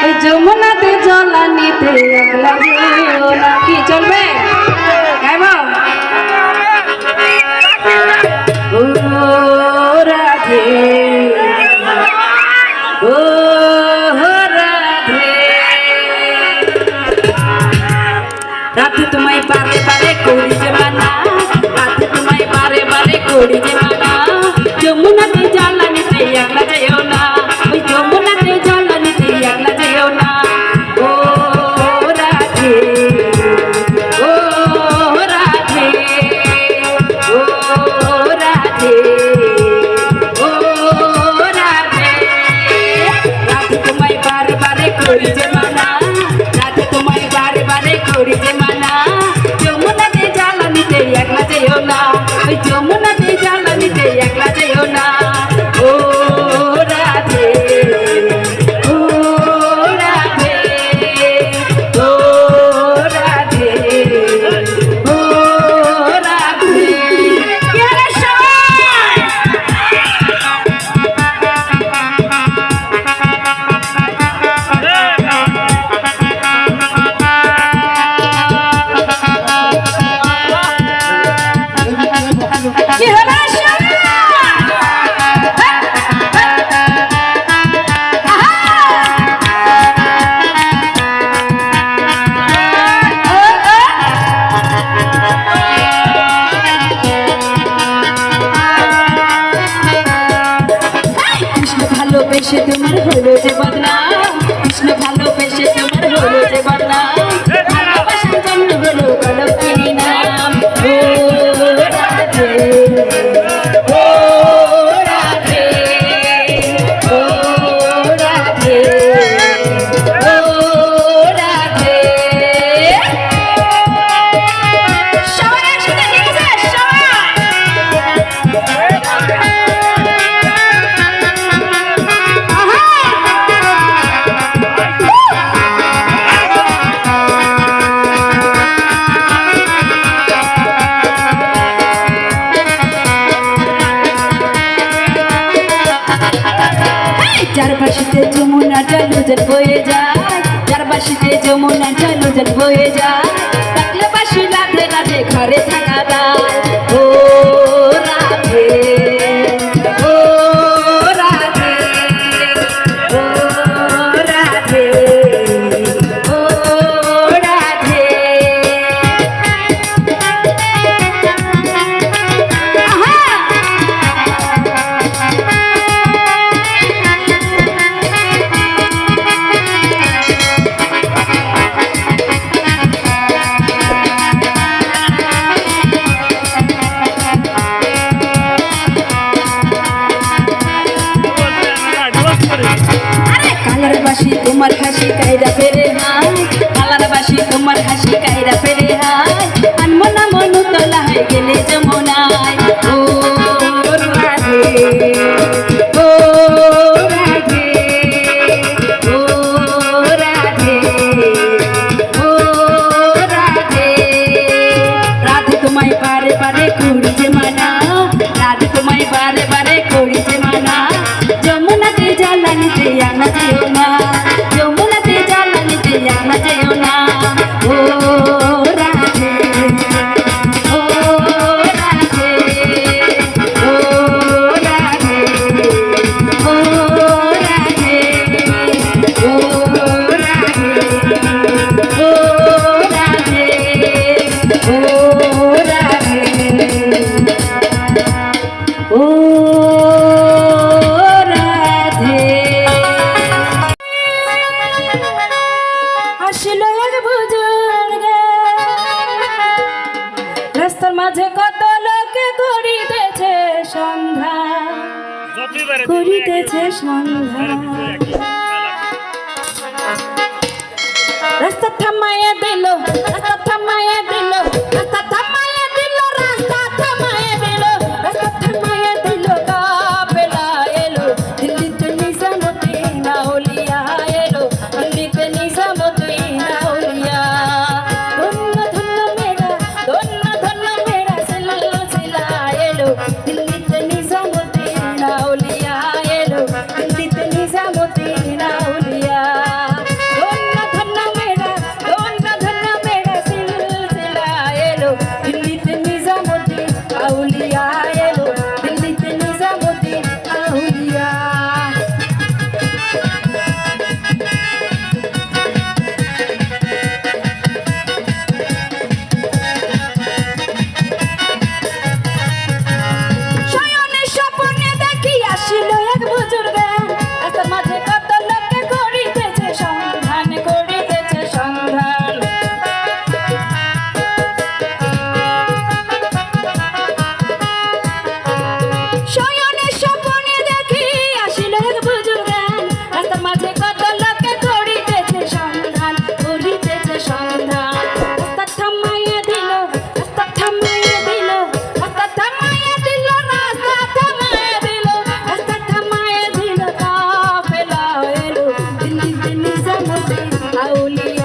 ওই যমুনাতে জলানিতে একলা যেও না। কি চলবে গাইবো? ও রাধে ও রাধে, রাধে তোমায় বারে বারে করি যে মানা, রাধে তোমায় বারে বারে করি যে মানা, যমুনাতে জলানিতে একলা যেও না, ওই যমুনাতে জলানিতে একলা যেও না। ও রাধে ও রাধে ও রাধে ও রাধে, রাধে তোমায় বারে বারে করি যে মানা, রাধে তোমায় বারে বারে করি যে মানা, যমুনাতে জলানিতে একলা যেও না, ওই যমুনাতে জলানিতে একলা যেও না। ও রাধে ও রাধে ও রাধে ও রাধে। কি হলো সবাই? কি হলো ভালোবেসে তোমার হলো যে বদনাম, কৃষ্ণ ভালোবেসে তোমার হলো যে বদনাম, ভালোবাসার জন্য হলো কলঙ্কিনী নাম। ও রাধে ও রাধে ও রাধে ও রাধে। সবাই একসাথে লিখেছে সবাই। চারপাশে যমুনা জল বয়ে যায়, চারপাশে যমুনা জল বয়ে যায়, থাকলে বাসি রাধে রাধে ঘরে থাকা দায়। ও রাধে ও রাধে ও রাধে ও রাধে। কালার বাসি তোমার হাসি কায়রা ফেরে হাই, কালার বাসি তোমার হাসি কায়রা ফেরে হাই, আনমনা মনু তোলা হয়ে গেলে যমুনায়। ও রাধে ও রাধে ও রাধে ও রাধে, রাধে তোমায় বারে বারে করি যে মানা, রাধে তোমায় বারে বারে করি যে মানা, যমুনাতে জলানিতে একলা যেও না, যমুনাতে জলানিতে একলা যেও না। ও রাধে ও রাধে ও রাধে ও রাধে ও রাধে ও রাধে ও রাধে ও রাধে। আসলো এক বুজুর্গ, রাস্তার মাঝে কত লোকে করিতেছে সন্ধ্যা, করিতেছে সন্ধ্যা, রাস্তা থামাইয়া দিল, রাস্তা থামাইয়া দিল, রাস্তা থামাইয়া দিল, রাস্তা থামাইয়া দিল, রাস্তা থামাইয়া দিল, কাফেলা এলো দিল্লিতে নিজামুদ্দিন আউলিয়া এলো, দিল্লিতে নিজামুদ্দিন আউলিয়া। ধন্য ধন্য মেরা ধন্য ধন্য মেরা সিলসিলা এলো, দিল্লিতে নিজামুদ্দিন আউলিয়া এলো, দিল্লিতে নিজামুদ্দিন আউলিয়া। শামসুদ্দিন আউলিয়া